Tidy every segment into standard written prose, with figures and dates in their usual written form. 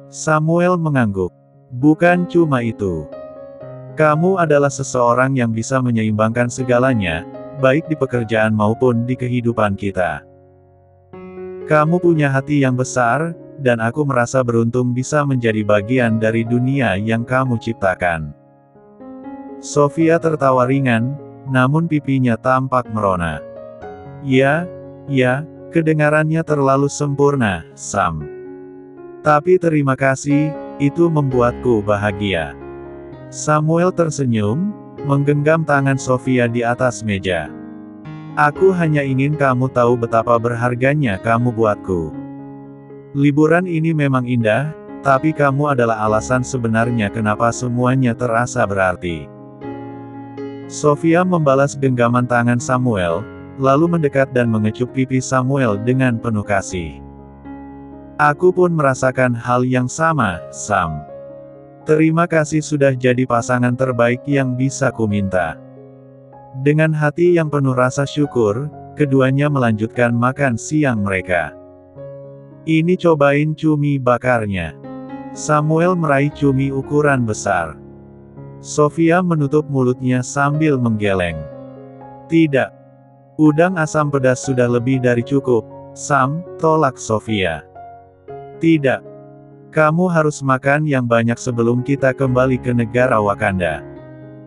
Samuel mengangguk. Bukan cuma itu. Kamu adalah seseorang yang bisa menyeimbangkan segalanya, baik di pekerjaan maupun di kehidupan kita. Kamu punya hati yang besar, dan aku merasa beruntung bisa menjadi bagian dari dunia yang kamu ciptakan. Sofia tertawa ringan, namun pipinya tampak merona. Ya, kedengarannya terlalu sempurna, Sam. Tapi terima kasih, itu membuatku bahagia. Samuel tersenyum, menggenggam tangan Sofia di atas meja. Aku hanya ingin kamu tahu betapa berharganya kamu buatku. Liburan ini memang indah, tapi kamu adalah alasan sebenarnya kenapa semuanya terasa berarti. Sofia membalas genggaman tangan Samuel, lalu mendekat dan mengecup pipi Samuel dengan penuh kasih. Aku pun merasakan hal yang sama, Sam. Terima kasih sudah jadi pasangan terbaik yang bisa kuminta. Dengan hati yang penuh rasa syukur, keduanya melanjutkan makan siang mereka. Ini cobain cumi bakarnya. Samuel meraih cumi ukuran besar. Sofia menutup mulutnya sambil menggeleng. Tidak. Udang asam pedas sudah lebih dari cukup, Sam, tolak Sofia. Tidak. Kamu harus makan yang banyak sebelum kita kembali ke negara Wakanda.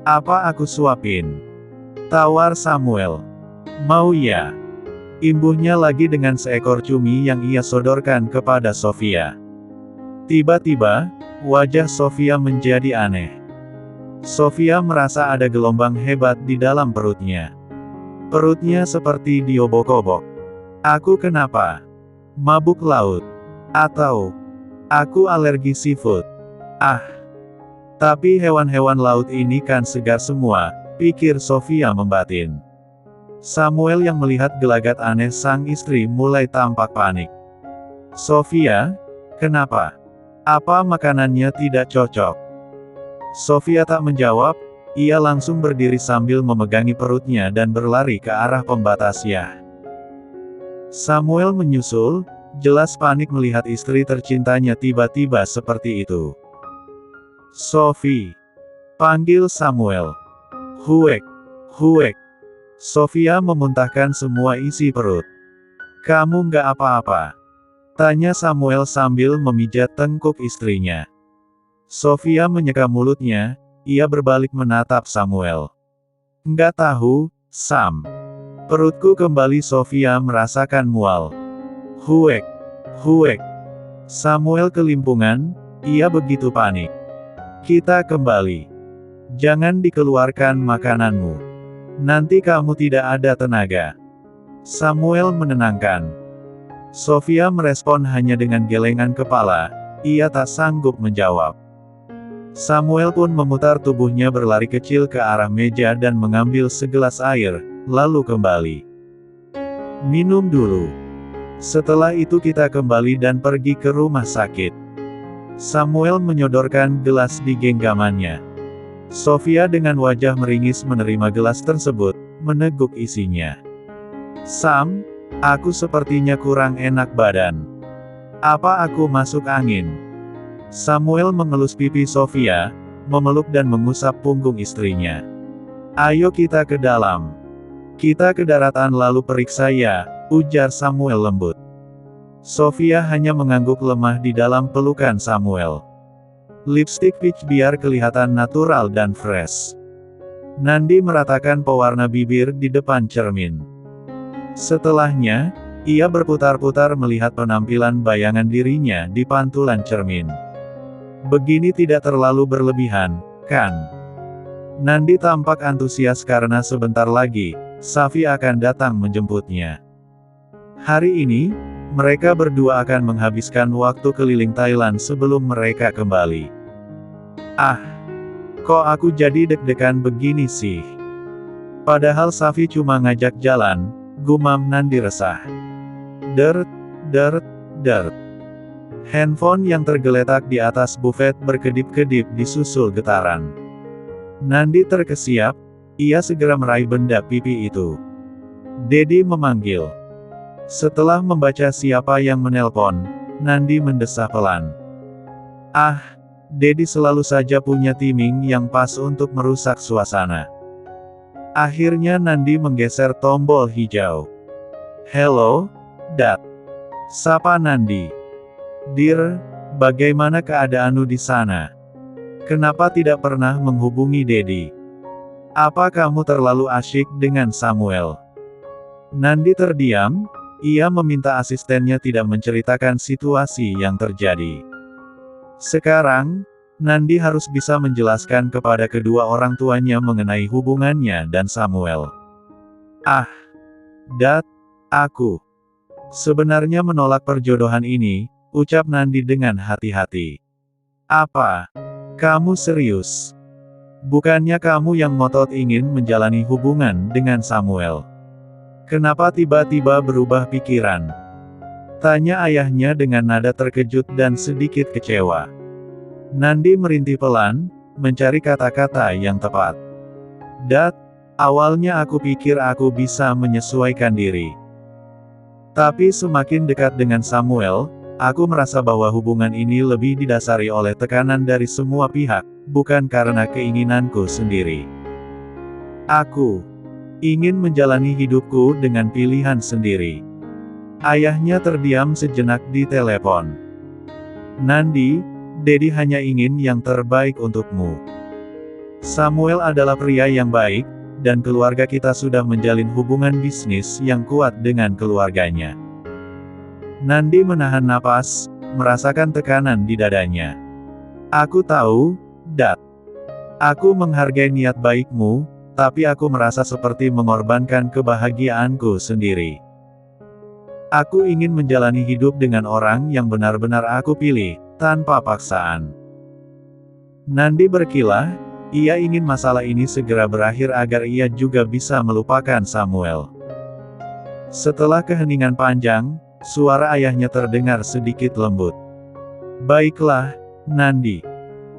Apa aku suapin? Tawar Samuel. Mau ya? Imbuhnya lagi dengan seekor cumi yang ia sodorkan kepada Sofia. Tiba-tiba, wajah Sofia menjadi aneh. Sofia merasa ada gelombang hebat di dalam perutnya. Perutnya seperti diobok-obok. Aku kenapa? Mabuk laut? Atau aku alergi seafood? Tapi hewan-hewan laut ini kan segar semua, pikir Sofia membatin. Samuel yang melihat gelagat aneh sang istri mulai tampak panik. Sofia, kenapa? Apa makanannya tidak cocok? Sofia tak menjawab, ia langsung berdiri sambil memegangi perutnya dan berlari ke arah pembatas ya. Samuel menyusul, jelas panik melihat istri tercintanya tiba-tiba seperti itu. Sophie, panggil Samuel. Huek. Sofia memuntahkan semua isi perut. Kamu nggak apa-apa? Tanya Samuel sambil memijat tengkuk istrinya. Sofia menyeka mulutnya, ia berbalik menatap Samuel. Nggak tahu, Sam. Perutku kembali. Sofia merasakan mual. Huek. Samuel kelimpungan, ia begitu panik. Kita kembali. Jangan dikeluarkan makananmu. Nanti kamu tidak ada tenaga. Samuel menenangkan. Sofia merespon hanya dengan gelengan kepala, ia tak sanggup menjawab. Samuel pun memutar tubuhnya berlari kecil ke arah meja dan mengambil segelas air, lalu kembali. Minum dulu. Setelah itu kita kembali dan pergi ke rumah sakit. Samuel menyodorkan gelas di genggamannya. Sofia dengan wajah meringis menerima gelas tersebut, meneguk isinya. Sam, aku sepertinya kurang enak badan. Apa aku masuk angin? Samuel mengelus pipi Sofia, memeluk dan mengusap punggung istrinya. Ayo kita ke dalam. Kita ke daratan lalu periksa ya, ujar Samuel lembut. Sofia hanya mengangguk lemah di dalam pelukan Samuel. Lipstik peach biar kelihatan natural dan fresh. Nandi meratakan pewarna bibir di depan cermin. Setelahnya, ia berputar-putar melihat penampilan bayangan dirinya di pantulan cermin. Begini tidak terlalu berlebihan, kan? Nandi tampak antusias karena sebentar lagi, Safi akan datang menjemputnya. Hari ini, mereka berdua akan menghabiskan waktu keliling Thailand sebelum mereka kembali. Kok aku jadi deg-degan begini sih? Padahal Safi cuma ngajak jalan, gumam Nandi resah. Dert. Handphone yang tergeletak di atas bufet berkedip-kedip disusul getaran. Nandi terkesiap, ia segera meraih benda pipi itu. Dedi memanggil. Setelah membaca siapa yang menelpon, Nandi mendesah pelan. Ah, Dedi selalu saja punya timing yang pas untuk merusak suasana. Akhirnya Nandi menggeser tombol hijau. Hello, Dad. Sapa Nandi. Dear, bagaimana keadaanmu di sana? Kenapa tidak pernah menghubungi Dedi? Apa kamu terlalu asyik dengan Samuel? Nandi terdiam, ia meminta asistennya tidak menceritakan situasi yang terjadi. Sekarang, Nandi harus bisa menjelaskan kepada kedua orang tuanya mengenai hubungannya dan Samuel. Ah, Dad, aku sebenarnya menolak perjodohan ini, ucap Nandi dengan hati-hati. Apa? Kamu serius? Bukannya kamu yang ngotot ingin menjalani hubungan dengan Samuel? Kenapa tiba-tiba berubah pikiran? Tanya ayahnya dengan nada terkejut dan sedikit kecewa. Nandi merintih pelan, mencari kata-kata yang tepat. Dad, awalnya aku pikir aku bisa menyesuaikan diri. Tapi semakin dekat dengan Samuel, aku merasa bahwa hubungan ini lebih didasari oleh tekanan dari semua pihak, bukan karena keinginanku sendiri. Aku ingin menjalani hidupku dengan pilihan sendiri. Ayahnya terdiam sejenak di telepon. Nandi, Dedi hanya ingin yang terbaik untukmu. Samuel adalah pria yang baik, dan keluarga kita sudah menjalin hubungan bisnis yang kuat dengan keluarganya. Nandi menahan napas, merasakan tekanan di dadanya. Aku tahu, Dad. Aku menghargai niat baikmu, tapi aku merasa seperti mengorbankan kebahagiaanku sendiri. Aku ingin menjalani hidup dengan orang yang benar-benar aku pilih, tanpa paksaan. Nandi berkilah, ia ingin masalah ini segera berakhir agar ia juga bisa melupakan Samuel. Setelah keheningan panjang, suara ayahnya terdengar sedikit lembut. Baiklah, Nandi.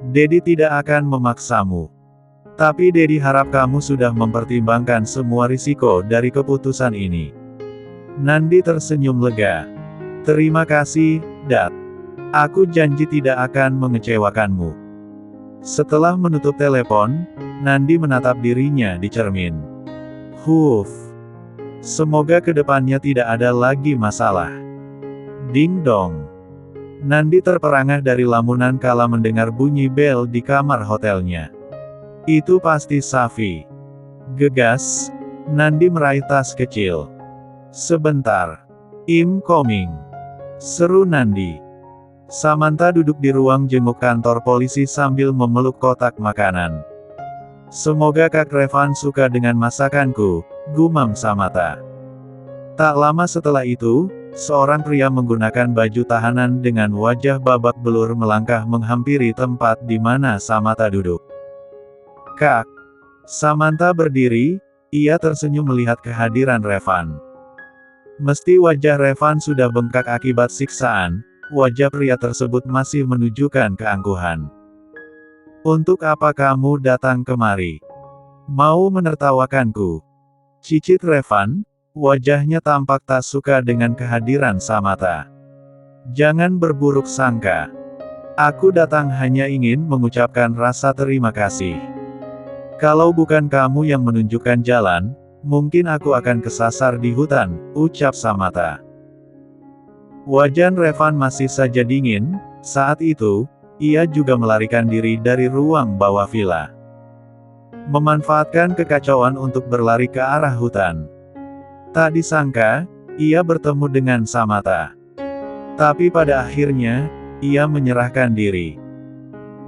Dedi tidak akan memaksamu. Tapi Dedi harap kamu sudah mempertimbangkan semua risiko dari keputusan ini. Nandi tersenyum lega. Terima kasih, Dad. Aku janji tidak akan mengecewakanmu. Setelah menutup telepon, Nandi menatap dirinya di cermin. Huff. Semoga kedepannya tidak ada lagi masalah. Ding dong. Nandi terperangah dari lamunan kala mendengar bunyi bel di kamar hotelnya. Itu pasti Safi. Gegas, Nandi meraih tas kecil. Sebentar. Incoming. Seru Nandi. Samantha duduk di ruang jenguk kantor polisi sambil memeluk kotak makanan. Semoga Kak Revan suka dengan masakanku, gumam Samantha. Tak lama setelah itu, seorang pria menggunakan baju tahanan dengan wajah babak belur melangkah menghampiri tempat di mana Samantha duduk. Kak. Samantha berdiri, ia tersenyum melihat kehadiran Revan. Mesti wajah Revan sudah bengkak akibat siksaan. Wajah pria tersebut masih menunjukkan keangkuhan. Untuk apa kamu datang kemari? Mau menertawakanku? Cicit Revan, wajahnya tampak tak suka dengan kehadiran Samantha. Jangan berburuk sangka. Aku datang hanya ingin mengucapkan rasa terima kasih. Kalau bukan kamu yang menunjukkan jalan, mungkin aku akan kesasar di hutan, ucap Samantha. Wajah Revan masih saja dingin, saat itu, ia juga melarikan diri dari ruang bawah villa. Memanfaatkan kekacauan untuk berlari ke arah hutan. Tak disangka, ia bertemu dengan Samantha. Tapi pada akhirnya, ia menyerahkan diri.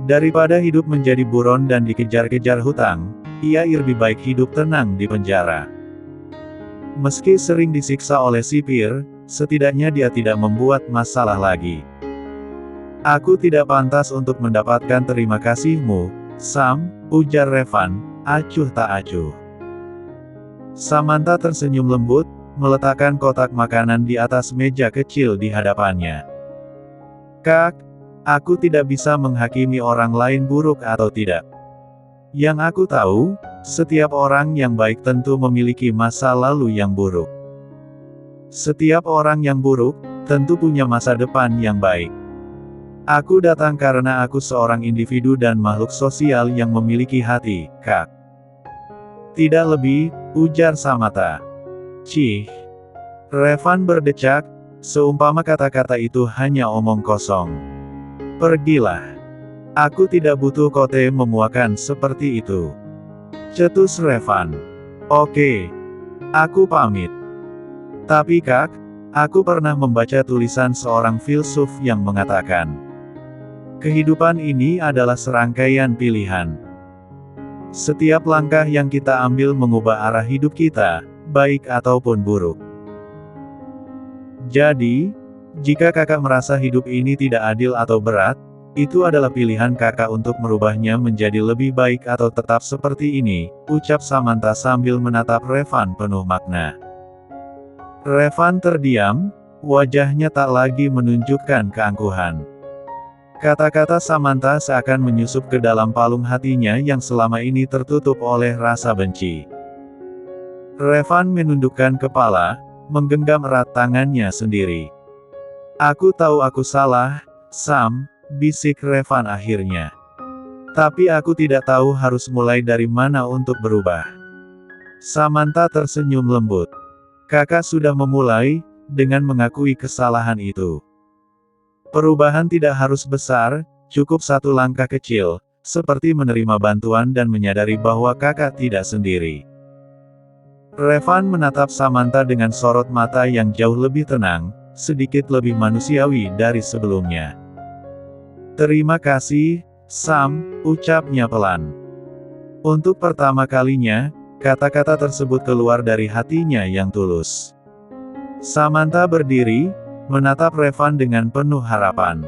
Daripada hidup menjadi buron dan dikejar-kejar hutang, ia lebih baik hidup tenang di penjara. Meski sering disiksa oleh sipir, setidaknya dia tidak membuat masalah lagi. Aku tidak pantas untuk mendapatkan terima kasihmu, Sam, ujar Revan, acuh tak acuh. Samantha tersenyum lembut, meletakkan kotak makanan di atas meja kecil di hadapannya. Kak, aku tidak bisa menghakimi orang lain buruk atau tidak. Yang aku tahu, setiap orang yang baik tentu memiliki masa lalu yang buruk. Setiap orang yang buruk, tentu punya masa depan yang baik. Aku datang karena aku seorang individu dan makhluk sosial yang memiliki hati, Kak. Tidak lebih, ujar Samantha. Cih. Revan berdecak, seumpama kata-kata itu hanya omong kosong. Pergilah. Aku tidak butuh kote memuakan seperti itu. Cetus Revan. Oke. Aku pamit. Tapi Kak, aku pernah membaca tulisan seorang filsuf yang mengatakan, kehidupan ini adalah serangkaian pilihan. Setiap langkah yang kita ambil mengubah arah hidup kita, baik ataupun buruk. Jadi, jika kakak merasa hidup ini tidak adil atau berat, itu adalah pilihan kakak untuk merubahnya menjadi lebih baik atau tetap seperti ini, ucap Samantha sambil menatap Revan penuh makna. Revan terdiam, wajahnya tak lagi menunjukkan keangkuhan. Kata-kata Samantha seakan menyusup ke dalam palung hatinya yang selama ini tertutup oleh rasa benci. Revan menundukkan kepala, menggenggam erat tangannya sendiri. Aku tahu aku salah, Sam, bisik Revan akhirnya. Tapi aku tidak tahu harus mulai dari mana untuk berubah. Samantha tersenyum lembut. Kakak sudah memulai, dengan mengakui kesalahan itu. Perubahan tidak harus besar, cukup satu langkah kecil, seperti menerima bantuan dan menyadari bahwa kakak tidak sendiri. Revan menatap Samantha dengan sorot mata yang jauh lebih tenang, sedikit lebih manusiawi dari sebelumnya. Terima kasih, Sam, ucapnya pelan. Untuk pertama kalinya, kata-kata tersebut keluar dari hatinya yang tulus. Samantha berdiri, menatap Revan dengan penuh harapan.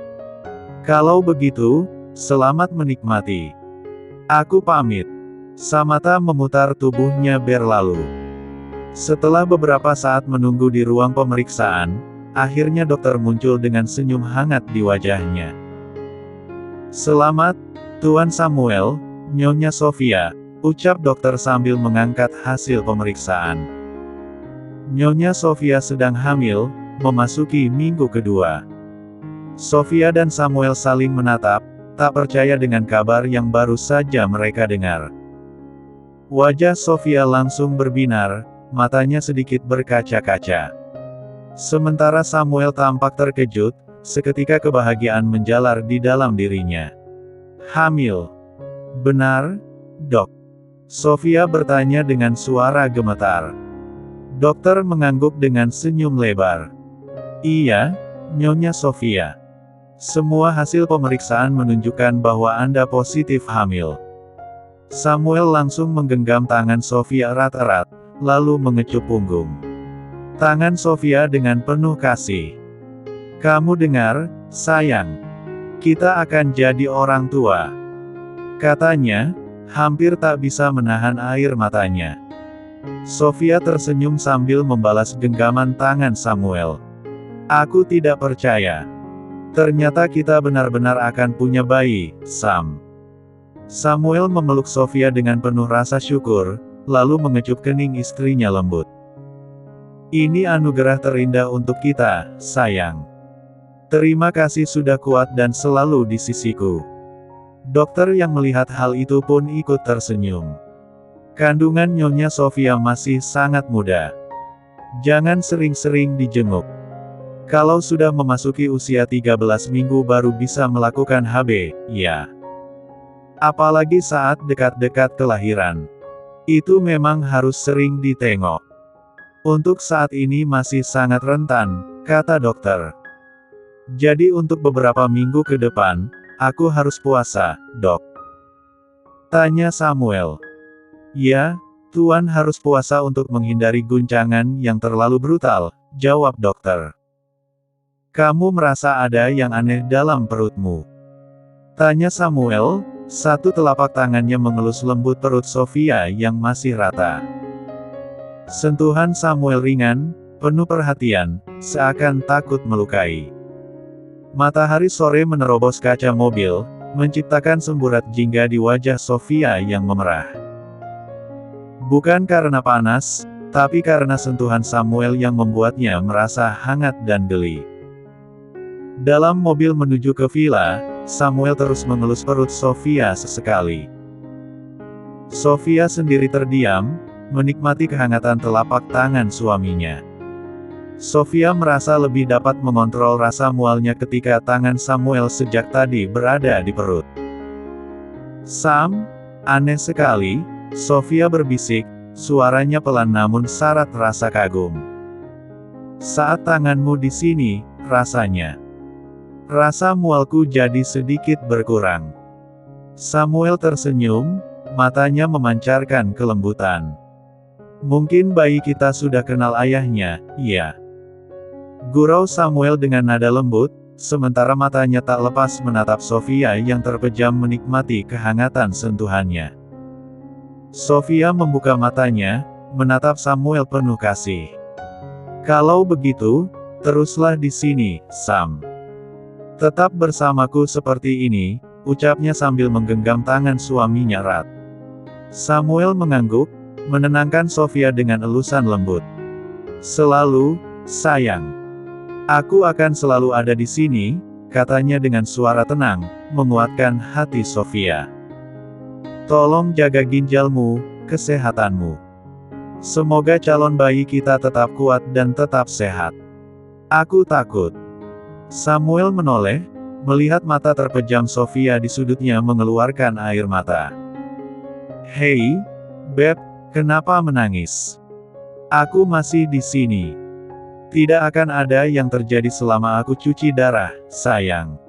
Kalau begitu, selamat menikmati. Aku pamit. Samantha memutar tubuhnya berlalu. Setelah beberapa saat menunggu di ruang pemeriksaan, akhirnya dokter muncul dengan senyum hangat di wajahnya. Selamat, Tuan Samuel, Nyonya Sofia, ucap dokter sambil mengangkat hasil pemeriksaan. Nyonya Sofia sedang hamil, memasuki minggu kedua. Sofia dan Samuel saling menatap, tak percaya dengan kabar yang baru saja mereka dengar. Wajah Sofia langsung berbinar, matanya sedikit berkaca-kaca. Sementara Samuel tampak terkejut, seketika kebahagiaan menjalar di dalam dirinya. Hamil. Benar, Dok? Sofia bertanya dengan suara gemetar. Dokter mengangguk dengan senyum lebar. Iya, Nyonya Sofia. Semua hasil pemeriksaan menunjukkan bahwa Anda positif hamil. Samuel langsung menggenggam tangan Sofia erat-erat, lalu mengecup punggung tangan Sofia dengan penuh kasih. Kamu dengar, sayang? Kita akan jadi orang tua. Katanya, hampir tak bisa menahan air matanya. Sofia tersenyum sambil membalas genggaman tangan Samuel. Aku tidak percaya. Ternyata kita benar-benar akan punya bayi, Sam. Samuel memeluk Sofia dengan penuh rasa syukur, lalu mengecup kening istrinya lembut. Ini anugerah terindah untuk kita, sayang. Terima kasih sudah kuat dan selalu di sisiku. Dokter yang melihat hal itu pun ikut tersenyum. Kandungan Nyonya Sofia masih sangat muda. Jangan sering-sering dijenguk. Kalau sudah memasuki usia 13 minggu baru bisa melakukan HB, ya. Apalagi saat dekat-dekat kelahiran. Itu memang harus sering ditengok. Untuk saat ini masih sangat rentan, kata dokter. Jadi untuk beberapa minggu ke depan, aku harus puasa, Dok. Tanya Samuel. Ya, Tuan harus puasa untuk menghindari guncangan yang terlalu brutal, jawab dokter. Kamu merasa ada yang aneh dalam perutmu? Tanya Samuel, satu telapak tangannya mengelus lembut perut Sofia yang masih rata. Sentuhan Samuel ringan, penuh perhatian, seakan takut melukai. Matahari sore menerobos kaca mobil, menciptakan semburat jingga di wajah Sofia yang memerah. Bukan karena panas, tapi karena sentuhan Samuel yang membuatnya merasa hangat dan geli. Dalam mobil menuju ke villa, Samuel terus mengelus perut Sofia sesekali. Sofia sendiri terdiam, menikmati kehangatan telapak tangan suaminya. Sofia merasa lebih dapat mengontrol rasa mualnya ketika tangan Samuel sejak tadi berada di perut. "Sam, aneh sekali," Sofia berbisik, suaranya pelan namun syarat rasa kagum. "Saat tanganmu di sini, rasanya. Rasa mualku jadi sedikit berkurang." Samuel tersenyum, matanya memancarkan kelembutan. "Mungkin bayi kita sudah kenal ayahnya, ya?" Gurau Samuel dengan nada lembut, sementara matanya tak lepas menatap Sofia yang terpejam menikmati kehangatan sentuhannya. Sofia membuka matanya, menatap Samuel penuh kasih. "Kalau begitu, teruslah di sini, Sam. Tetap bersamaku seperti ini," ucapnya sambil menggenggam tangan suaminya erat. Samuel mengangguk, menenangkan Sofia dengan elusan lembut. "Selalu, sayang. Aku akan selalu ada di sini," katanya dengan suara tenang, menguatkan hati Sofia. "Tolong jaga ginjalmu, kesehatanmu. Semoga calon bayi kita tetap kuat dan tetap sehat. Aku takut." Samuel menoleh, melihat mata terpejam Sofia di sudutnya mengeluarkan air mata. "Hei, Beb, kenapa menangis? Aku masih di sini. Tidak akan ada yang terjadi selama aku cuci darah, sayang.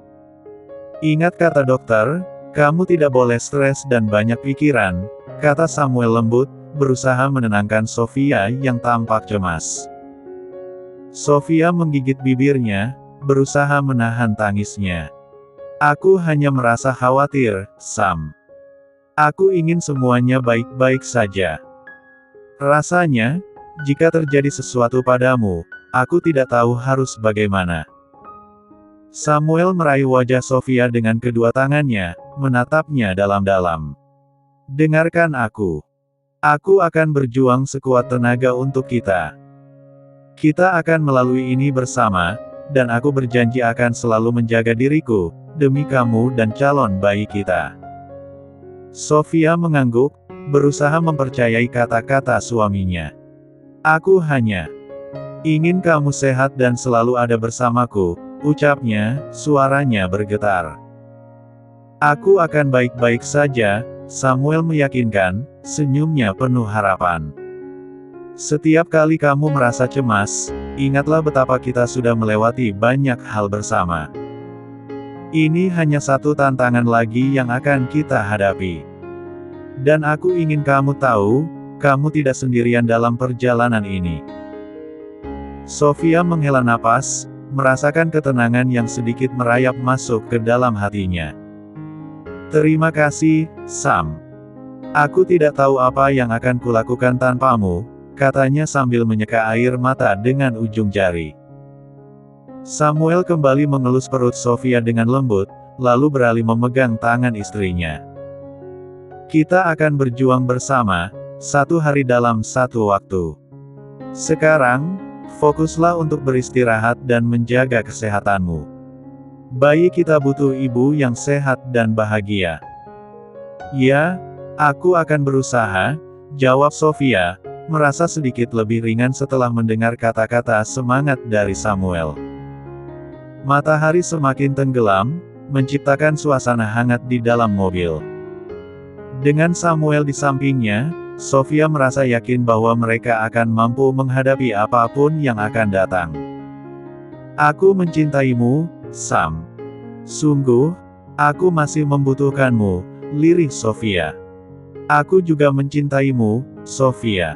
Ingat kata dokter, kamu tidak boleh stres dan banyak pikiran," kata Samuel lembut, berusaha menenangkan Sofia yang tampak cemas. Sofia menggigit bibirnya, berusaha menahan tangisnya. "Aku hanya merasa khawatir, Sam. Aku ingin semuanya baik-baik saja. Rasanya, jika terjadi sesuatu padamu, aku tidak tahu harus bagaimana." Samuel meraih wajah Sofia dengan kedua tangannya, menatapnya dalam-dalam. "Dengarkan aku. Aku akan berjuang sekuat tenaga untuk kita. Kita akan melalui ini bersama, dan aku berjanji akan selalu menjaga diriku, demi kamu dan calon bayi kita." Sofia mengangguk, berusaha mempercayai kata-kata suaminya. "Aku hanya ingin kamu sehat dan selalu ada bersamaku," ucapnya, suaranya bergetar. "Aku akan baik-baik saja," Samuel meyakinkan, senyumnya penuh harapan. "Setiap kali kamu merasa cemas, ingatlah betapa kita sudah melewati banyak hal bersama. Ini hanya satu tantangan lagi yang akan kita hadapi. Dan aku ingin kamu tahu, kamu tidak sendirian dalam perjalanan ini." Sofia menghela napas, merasakan ketenangan yang sedikit merayap masuk ke dalam hatinya. "Terima kasih, Sam. Aku tidak tahu apa yang akan kulakukan tanpamu," katanya sambil menyeka air mata dengan ujung jari. Samuel kembali mengelus perut Sofia dengan lembut, lalu beralih memegang tangan istrinya. "Kita akan berjuang bersama, satu hari dalam satu waktu. Sekarang, fokuslah untuk beristirahat dan menjaga kesehatanmu. Bayi kita butuh ibu yang sehat dan bahagia." "Ya, aku akan berusaha," jawab Sofia, merasa sedikit lebih ringan setelah mendengar kata-kata semangat dari Samuel. Matahari semakin tenggelam, menciptakan suasana hangat di dalam mobil. Dengan Samuel di sampingnya, Sofia merasa yakin bahwa mereka akan mampu menghadapi apapun yang akan datang. "Aku mencintaimu, Sam. Sungguh, aku masih membutuhkanmu," lirih Sofia. "Aku juga mencintaimu, Sofia.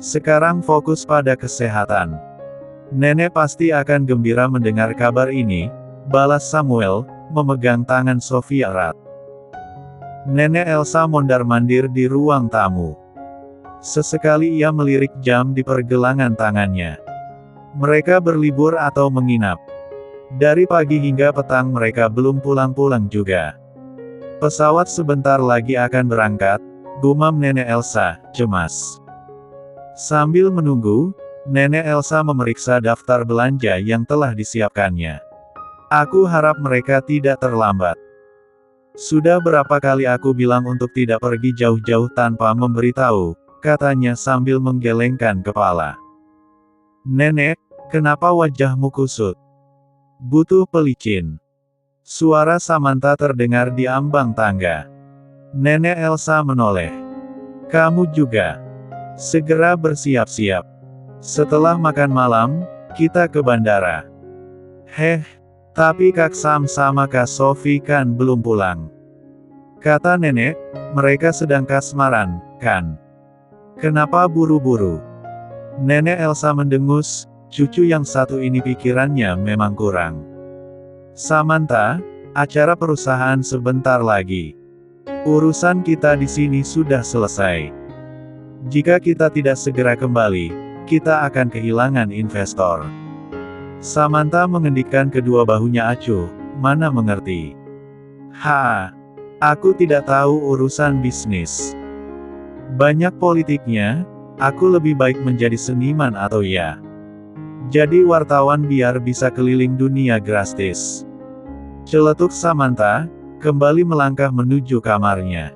Sekarang fokus pada kesehatan. Nenek pasti akan gembira mendengar kabar ini," balas Samuel, memegang tangan Sofia erat. Nenek Elsa mondar-mandir di ruang tamu. Sesekali ia melirik jam di pergelangan tangannya. Mereka berlibur atau menginap. Dari pagi hingga petang mereka belum pulang-pulang juga. "Pesawat sebentar lagi akan berangkat," gumam Nenek Elsa, cemas. Sambil menunggu, Nenek Elsa memeriksa daftar belanja yang telah disiapkannya. Aku harap mereka tidak terlambat. Sudah berapa kali aku bilang untuk tidak pergi jauh-jauh tanpa memberitahu, katanya sambil menggelengkan kepala. Nenek, kenapa wajahmu kusut? Butuh pelicin. Suara Samantha terdengar di ambang tangga. Nenek Elsa menoleh. Kamu juga. Segera bersiap-siap. Setelah makan malam, kita ke bandara. Heh, tapi Kak Sam sama Kak Sophie kan belum pulang. Kata nenek, mereka sedang kasmaran, kan? Kenapa buru-buru? Nenek Elsa mendengus, cucu yang satu ini pikirannya memang kurang. Samantha, acara perusahaan sebentar lagi. Urusan kita di sini sudah selesai. Jika kita tidak segera kembali, kita akan kehilangan investor. Samantha mengendikkan kedua bahunya acuh, mana mengerti. Aku tidak tahu urusan bisnis. Banyak politiknya, aku lebih baik menjadi seniman atau ya. Jadi wartawan biar bisa keliling dunia gratis. Celetuk Samantha, kembali melangkah menuju kamarnya.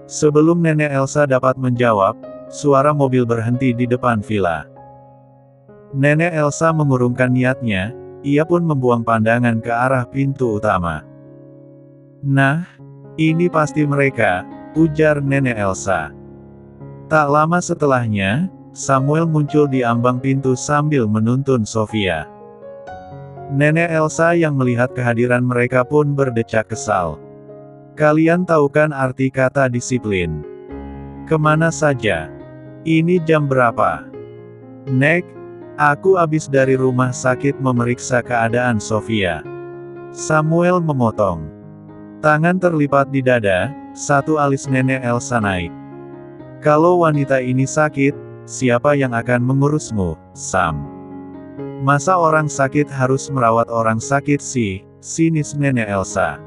Sebelum Nenek Elsa dapat menjawab, suara mobil berhenti di depan villa. Nenek Elsa mengurungkan niatnya, ia pun membuang pandangan ke arah pintu utama. Nah, ini pasti mereka, ujar Nenek Elsa. Tak lama setelahnya, Samuel muncul di ambang pintu sambil menuntun Sofia. Nenek Elsa yang melihat kehadiran mereka pun berdecak kesal. Kalian tahu kan arti kata disiplin? Kemana saja? Ini jam berapa? Nek, aku habis dari rumah sakit memeriksa keadaan Sofia. Samuel memotong. Tangan terlipat di dada, satu alis Nenek Elsa naik. Kalau wanita ini sakit, siapa yang akan mengurusmu, Sam? Masa orang sakit harus merawat orang sakit sih, sinis Nenek Elsa.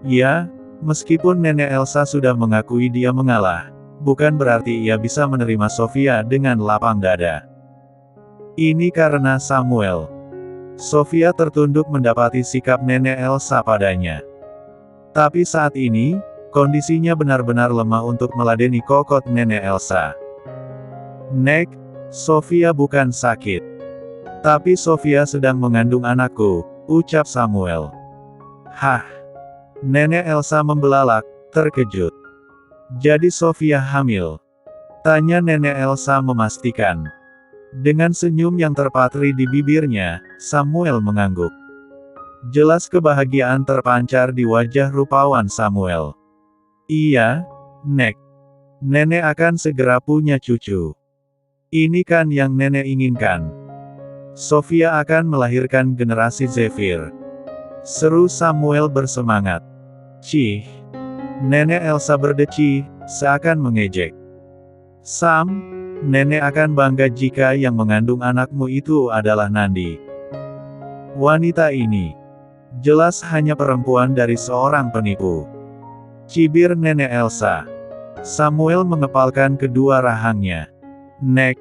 Ya, meskipun Nenek Elsa sudah mengakui dia mengalah, bukan berarti ia bisa menerima Sofia dengan lapang dada. Ini karena Samuel. Sofia tertunduk mendapati sikap Nenek Elsa padanya. Tapi saat ini, kondisinya benar-benar lemah untuk meladeni kokot Nenek Elsa. Nek, Sofia bukan sakit. Tapi Sofia sedang mengandung anakku, ucap Samuel. Hah? Nenek Elsa membelalak, terkejut. Jadi Sofia hamil? Tanya Nenek Elsa memastikan. Dengan senyum yang terpatri di bibirnya, Samuel mengangguk. Jelas kebahagiaan terpancar di wajah rupawan Samuel. Iya, Nek. Nenek akan segera punya cucu. Ini kan yang nenek inginkan. Sofia akan melahirkan generasi Zephyr. Seru Samuel bersemangat. Cih. Nenek Elsa berdecih, seakan mengejek. Sam, nenek akan bangga jika yang mengandung anakmu itu adalah Nandi. Wanita ini jelas hanya perempuan dari seorang penipu. Cibir Nenek Elsa. Samuel mengepalkan kedua rahangnya. Nek,